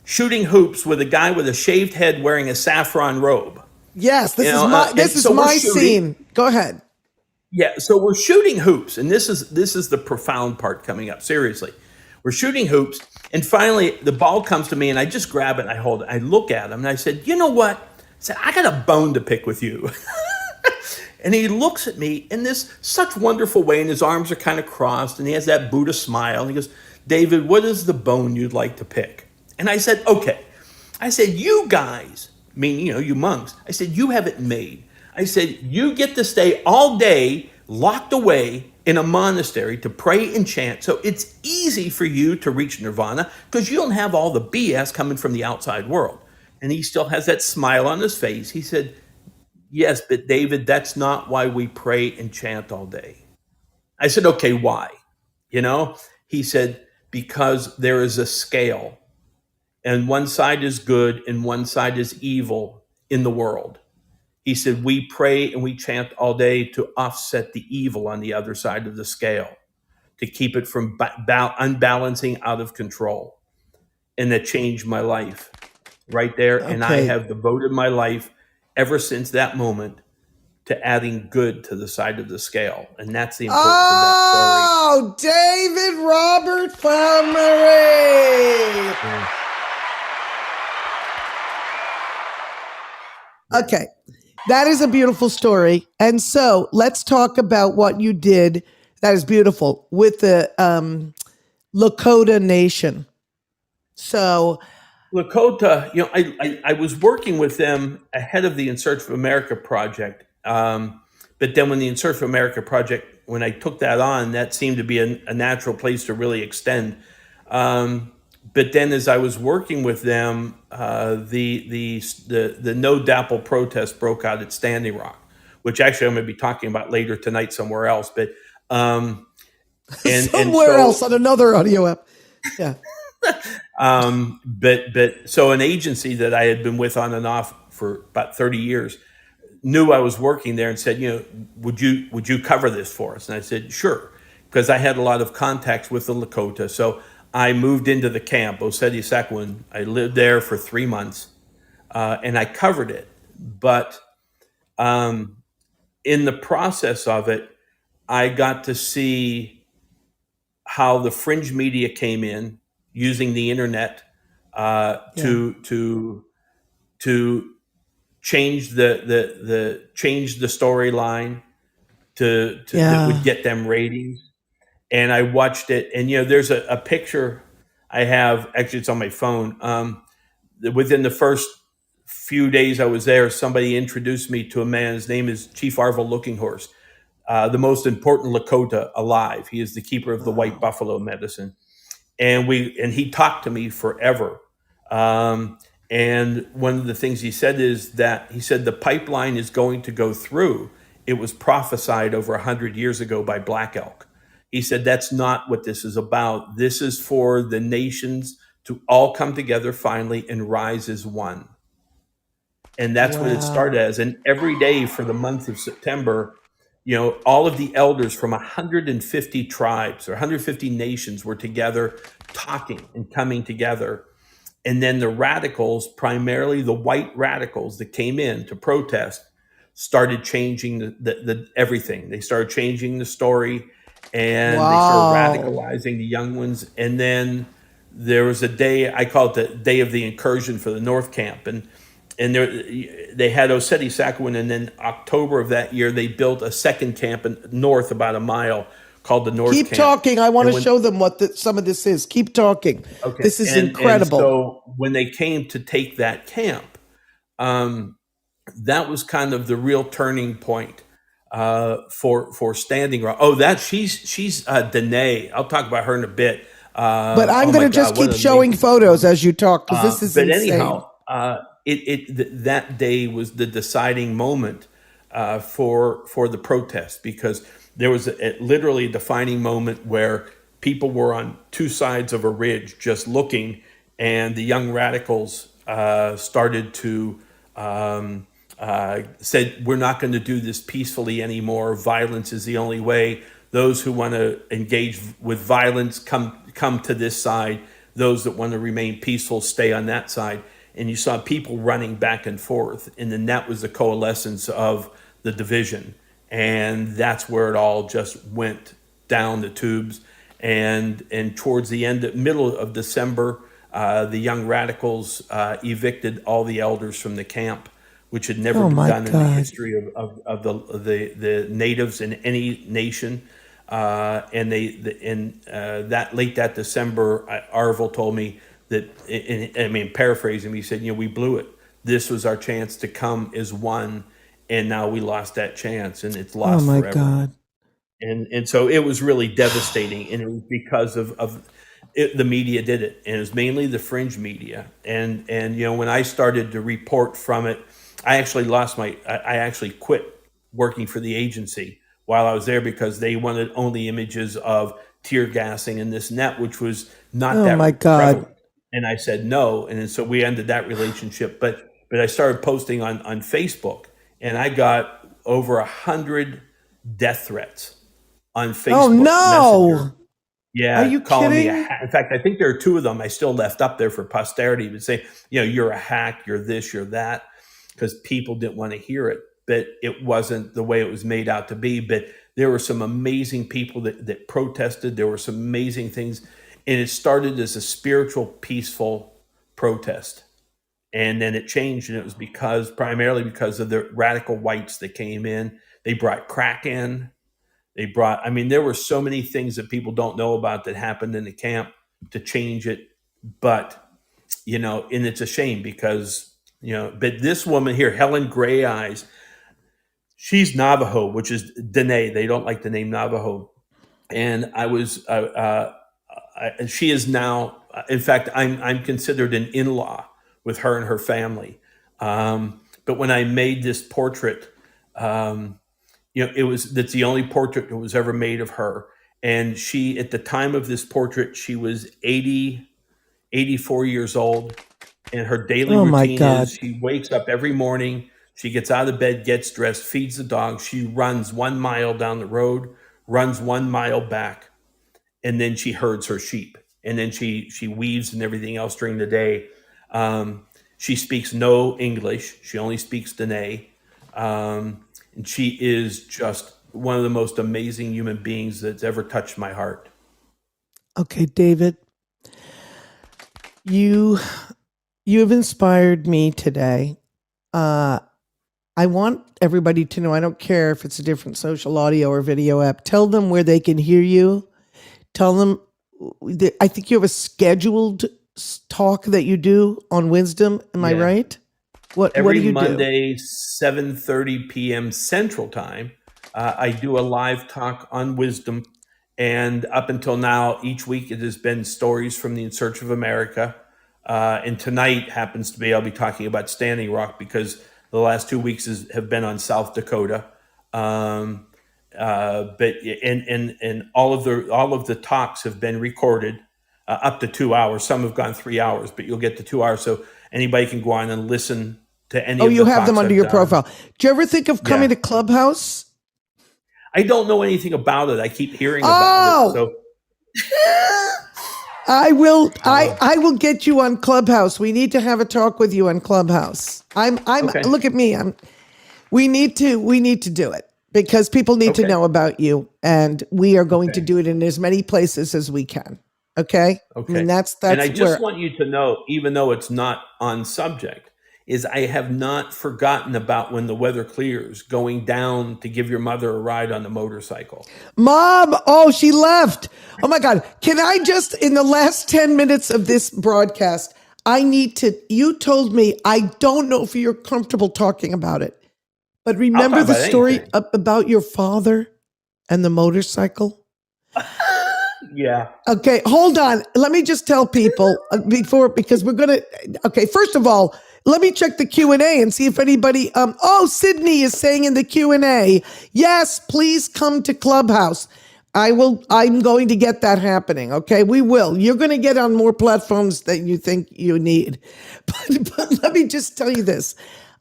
S2: shooting hoops with a guy with a shaved head wearing a saffron robe.
S1: Yes, this
S2: You
S1: is
S2: know,
S1: my
S2: and
S1: this is
S2: so we're
S1: my
S2: shooting.
S1: scene. Go ahead.
S2: Yeah, so we're shooting hoops, and this is the profound part coming up. Seriously, we're shooting hoops, and finally the ball comes to me, and I just grab it and I hold it. I look at him, and I said, "You know what?" I said, "I got a bone to pick with you." And he looks at me in this such wonderful way, and his arms are kind of crossed, and he has that Buddha smile. And he goes, "David, what is the bone you'd like to pick?" And I said, "Okay." I said, "You guys, meaning, you monks," I said, "you have it made." I said, "You get to stay all day locked away in a monastery to pray and chant. So it's easy for you to reach nirvana because you don't have all the BS coming from the outside world." And he still has that smile on his face. He said, "Yes, but David, that's not why we pray and chant all day." I said, "Okay, why?" He said, "Because there is a scale, and one side is good and one side is evil in the world." He said, "We pray and we chant all day to offset the evil on the other side of the scale, to keep it from unbalancing out of control." And that changed my life right there. And I
S1: Okay.
S2: have devoted my life ever since that moment to adding good to the side of the scale. And that's the importance of that story.
S1: Oh, David Robert Farmerie.
S2: Yeah.
S1: Okay. That is a beautiful story. And so let's talk about what you did that is beautiful with the Lakota Nation. So,
S2: Lakota, I was working with them ahead of the In Search of America project. But then when the In Search of America project, when I took that on, that seemed to be a natural place to really extend. But then as I was working with them, the NoDAPL protest broke out at Standing Rock, which actually I'm going to be talking about later tonight somewhere else. But and
S1: somewhere else on another audio app. Yeah.
S2: But so an agency that I had been with on and off for about 30 years knew I was working there and said, would you cover this for us? And I said, sure, because I had a lot of contacts with the Lakota. So I moved into the camp, Oseti-Sequin. I lived there for 3 months, and I covered it. But in the process of it, I got to see how the fringe media came in using the internet to change the storyline that would get them ratings. And I watched it, and there's a picture I have. Actually, it's on my phone. Within the first few days I was there, somebody introduced me to a man. His name is Chief Arvil Looking Horse, the most important Lakota alive. He is the keeper of the white buffalo medicine. And he talked to me forever. And one of the things he said is that he said the pipeline is going to go through. It was prophesied over 100 years ago by Black Elk. He said that's not what this is about. This is for the nations to all come together finally and rise as one. And that's what it started as. And every day for the month of September, all of the elders from 150 tribes or 150 nations were together talking and coming together. And then the radicals, primarily the white radicals that came in to protest, started changing the everything. They started changing the story, and they started radicalizing the young ones. And then there was a day, I call it the day of the incursion for the North Camp. And they had Oseti-Sequin, and then October of that year, they built a second camp north about a mile called the North Camp.
S1: Keep talking. I want to show them what some of this is. Keep talking.
S2: Okay.
S1: This is incredible.
S2: And so when they came to take that camp, that was kind of the real turning point for Standing Rock. Oh, she's Dine. I'll talk about her in a bit.
S1: But I'm going to just keep showing photos as you talk, because this is insane.
S2: Anyhow, that day was the deciding moment for the protest, because there was literally a defining moment where people were on two sides of a ridge just looking, and the young radicals started to said, we're not going to do this peacefully anymore. Violence is the only way. Those who want to engage with violence come to this side. those that want to remain peaceful stay on that side. And you saw people running back and forth. And then that was the coalescence of the division. And that's where it all just went down the tubes. And towards the middle of December, the young radicals evicted all the elders from the camp, which had never been done in the history of the natives in any nation. And that late that December, Arvil told me that, paraphrasing me, he said, we blew it. This was our chance to come as one, and now we lost that chance, and it's lost forever. Oh my God. And so it was really devastating, and it was because of it, the media did it, and it was mainly the fringe media. And when I started to report from it, I actually quit working for the agency while I was there because they wanted only images of tear gassing and this and that, which was not that prevalent. And I said no, and so we ended that relationship. But I started posting on Facebook, and I got over 100 death threats on Facebook.
S1: Oh no!
S2: Messenger. Yeah,
S1: are you
S2: calling
S1: kidding?
S2: me a hack. In fact, I think there are 2 of them I still left up there for posterity. Would say, you're a hack, you're this, you're that, because people didn't want to hear it. But it wasn't the way it was made out to be. But there were some amazing people that protested. There were some amazing things. And it started as a spiritual, peaceful protest. And then it changed, and it was primarily because of the radical whites that came in. They brought crack in. There were so many things that people don't know about that happened in the camp to change it. But, and it's a shame because, but this woman here, Helen Gray Eyes, she's Navajo, which is Dine. They don't like the name Navajo. And she is now, in fact, I'm considered an in-law with her and her family. But when I made this portrait, that's the only portrait that was ever made of her. And she, at the time of this portrait, she was 84 years old. And her daily routine is she wakes up every morning, she gets out of bed, gets dressed, feeds the dog. She runs 1 mile down the road, runs 1 mile back, and then she herds her sheep. And then she weaves and everything else during the day. She speaks no English. She only speaks Dene. And she is just one of the most amazing human beings that's ever touched my heart.
S1: Okay, David, you have inspired me today. I want everybody to know, I don't care if it's a different social audio or video app. Tell them where they can hear you. Tell them, I think you have a scheduled talk that you do on wisdom. Am I right? What do you do?
S2: Every Monday, 7:30 p.m. Central Time, I do a live talk on wisdom. And up until now, each week it has been stories from the In Search of America. And tonight happens to be, I'll be talking about Standing Rock because the last 2 weeks have been on South Dakota. But all of the talks have been recorded up to 2 hours. Some have gone 3 hours, but you'll get to 2 hours. So anybody can go on and listen to any of the talks. Oh, you have them under your profile.
S1: Do you ever think of coming to Clubhouse?
S2: I don't know anything about it. I keep hearing about it. So
S1: I will get you on Clubhouse. We need to have a talk with you on Clubhouse. Okay. Look at me. We need to do it because people need to know about you, and we are going to do it in as many places as we can. Okay.
S2: Okay.
S1: And that's
S2: and I just want you to know, even though it's not on subject, is I have not forgotten about when the weather clears, going down to give your mother a ride on the motorcycle.
S1: Mom, she left. Oh my God. Can I just, in the last 10 minutes of this broadcast, you told me, I don't know if you're comfortable talking about it, but remember the story about your father and the motorcycle?
S2: Yeah.
S1: Okay, hold on. Let me just tell people because we're going to, okay, first of all, let me check the Q&A and see if anybody, Sydney is saying in the Q&A, yes, please come to Clubhouse. I'm going to get that happening. Okay, we will. You're going to get on more platforms than you think you need. But let me just tell you this.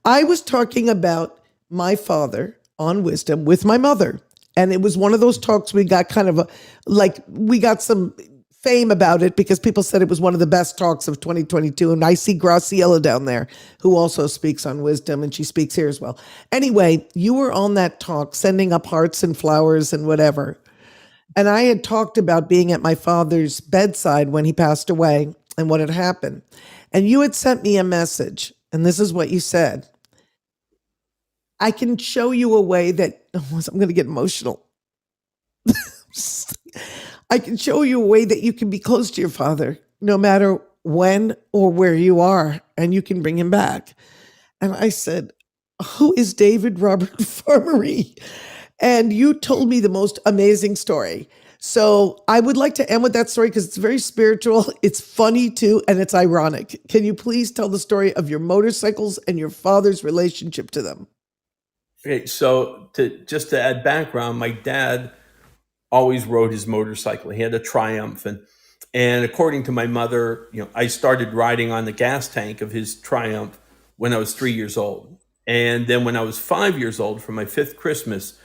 S1: I was talking about my father on wisdom with my mother. And it was one of those talks we got we got some fame about it because people said it was one of the best talks of 2022. And I see Graciela down there who also speaks on wisdom, and she speaks here as well. Anyway, you were on that talk, sending up hearts and flowers and whatever. And I had talked about being at my father's bedside when he passed away and what had happened. And you had sent me a message, and this is what you said. I can show you a way that, I'm going to get emotional. I can show you a way that you can be close to your father, no matter when or where you are, and you can bring him back. And I said, who is David Robert Farmerie? And you told me the most amazing story. So I would like to end with that story because it's very spiritual. It's funny too, and it's ironic. Can you please tell the story of your motorcycles and your father's relationship to them?
S2: Okay, so to add background, my dad always rode his motorcycle. He had a Triumph, and according to my mother, I started riding on the gas tank of his Triumph when I was 3 years old. And then when I was 5 years old, for my fifth Christmas,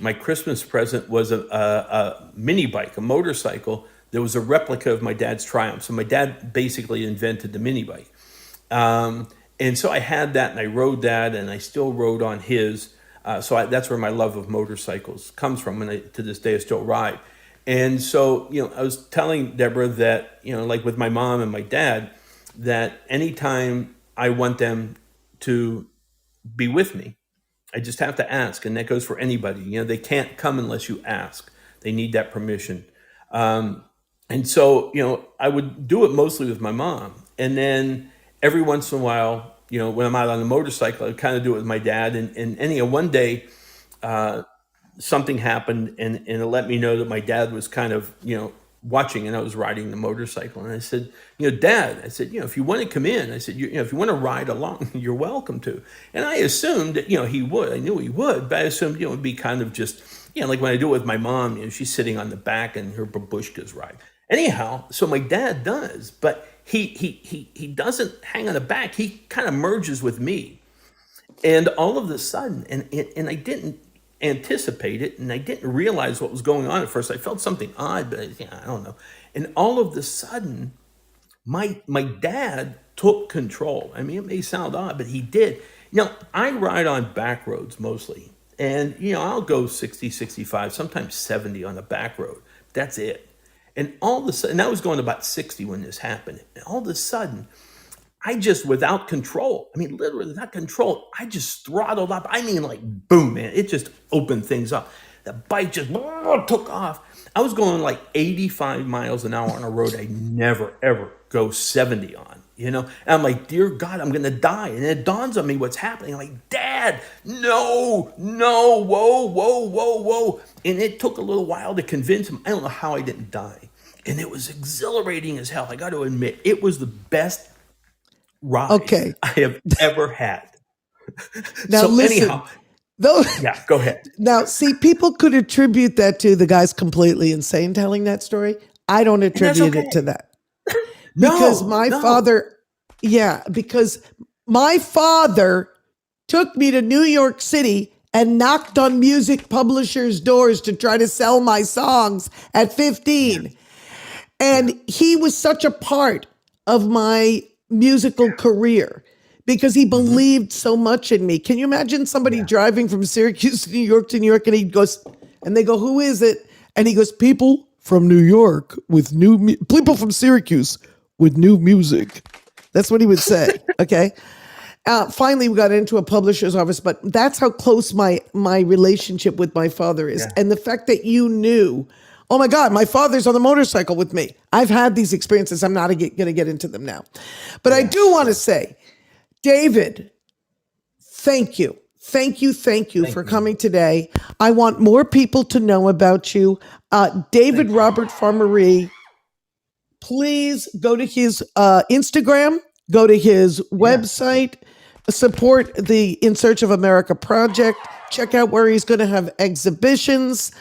S2: my Christmas present was a mini bike, a motorcycle that was a replica of my dad's Triumph. So my dad basically invented the mini bike. And so I had that, and I rode that, and I still rode on his. That's where my love of motorcycles comes from, and to this day I still ride. And so, I was telling Deborah that, like with my mom and my dad, that anytime I want them to be with me, I just have to ask, and that goes for anybody. They can't come unless you ask. They need that permission. And so, I would do it mostly with my mom. And then every once in a while, when I'm out on the motorcycle, I kind of do it with my dad. And anyhow, one day, something happened, and it let me know that my dad was kind of, watching, and I was riding the motorcycle. And I said, Dad, I said, if you want to come in, I said, if you want to ride along, you're welcome to. And I assumed that, he would. I knew he would, but I assumed, it would be kind of just, like when I do it with my mom, she's sitting on the back and her babushkas ride. Anyhow, so my dad does, but he doesn't hang on the back. He kind of merges with me. And all of a sudden, and I didn't anticipate it, and I didn't realize what was going on at first. I felt something odd, but I don't know. And all of a sudden, my dad took control. I mean, it may sound odd, but he did. I ride on back roads mostly. And, I'll go 60, 65, sometimes 70 on a back road. That's it. And all of a sudden, and I was going about 60 when this happened. And all of a sudden, I just, without control, literally without control, I just throttled up. Like boom, man, it just opened things up. The bike just took off. I was going like 85 miles an hour on a road I never, ever go 70 on, And I'm like, dear God, I'm going to die. And it dawns on me what's happening. I'm like, Dad, no, whoa. And it took a little while to convince him. I don't know how I didn't die. And it was exhilarating as hell. I got to admit, it was the best ride I have ever had.
S1: Now
S2: so
S1: listen,
S2: anyhow, yeah, go ahead.
S1: Now, see, people could attribute that to the guy's completely insane telling that story. I don't attribute it to that. Because my father took me to New York City and knocked on music publishers' doors to try to sell my songs at 15. Yeah. And he was such a part of my musical career because he believed so much in me. Can you imagine somebody driving from Syracuse to New York, and he goes, and they go, who is it? And he goes, people from New York with people from Syracuse with new music. That's what he would say. Okay. Finally, we got into a publisher's office, but that's how close my relationship with my father is. Yeah. And the fact that you knew, oh my God, my father's on the motorcycle with me. I've had these experiences. I'm not going to get into them now. But I do want to say, David, thank you. Thank you for coming today. I want more people to know about you. David Robert Farmerie, please go to his Instagram, go to his website, support the In Search of America project, check out where he's going to have exhibitions.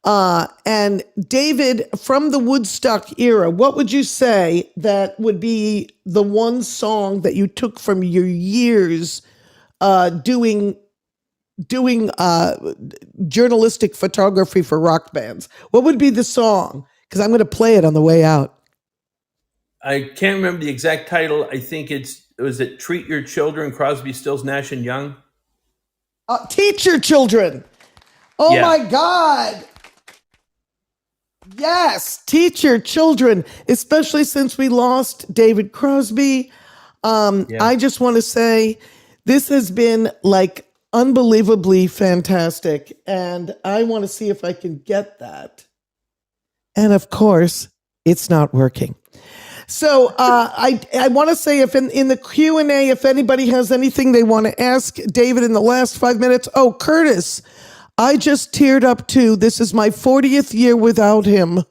S1: And David, from the Woodstock era, what would you say that would be the one song that you took from your years doing journalistic photography for rock bands? What would be the song? Because I'm going to play it on the way out.
S2: I can't remember the exact title. I think was it Treat Your Children, Crosby, Stills, Nash and Young?
S1: Teach your children. Oh
S2: Yeah.
S1: my God. Yes, teach your children, especially since we lost David Crosby. I just want to say this has been like unbelievably fantastic, and I want to see if I can get that. And of course, it's not working. So I want to say, if in the Q&A, if anybody has anything they want to ask David in the last 5 minutes. Oh, Curtis, I just teared up too. This is my 40th year without him.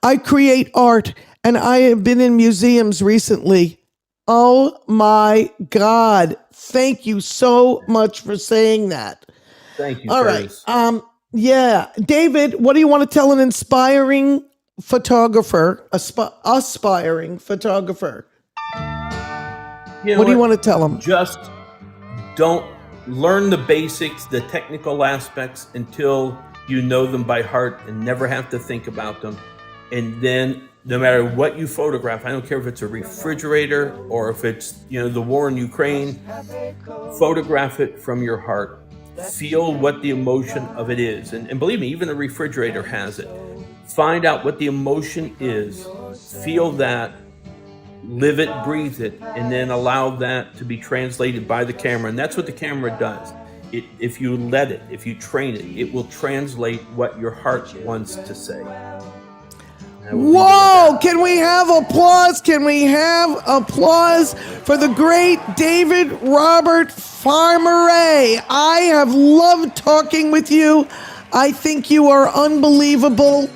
S1: I create art, and I have been in museums recently. Oh my God. Thank you so much for saying that.
S2: Thank you,
S1: All
S2: Curtis.
S1: right. Yeah. David, what do you want to tell an inspiring photographer, aspiring photographer? What do you want to tell them?
S2: Just don't learn the basics, the technical aspects, until you know them by heart and never have to think about them. And then no matter what you photograph, I don't care if it's a refrigerator or if it's, the war in Ukraine, photograph it from your heart. Feel what the emotion of it is. And believe me, even a refrigerator has it. Find out what the emotion is. Feel that. Live it, breathe it, and then allow that to be translated by the camera. And that's what the camera does. If you let it, if you train it, it will translate what your heart wants to say.
S1: Whoa! Can we have applause? Can we have applause for the great David Robert Farmerie? I have loved talking with you. I think you are unbelievable.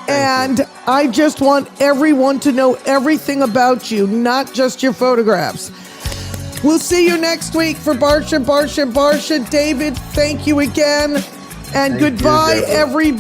S1: And I just want everyone to know everything about you, not just your photographs. We'll see you next week for Barsha. David, thank you again. And goodbye, everybody.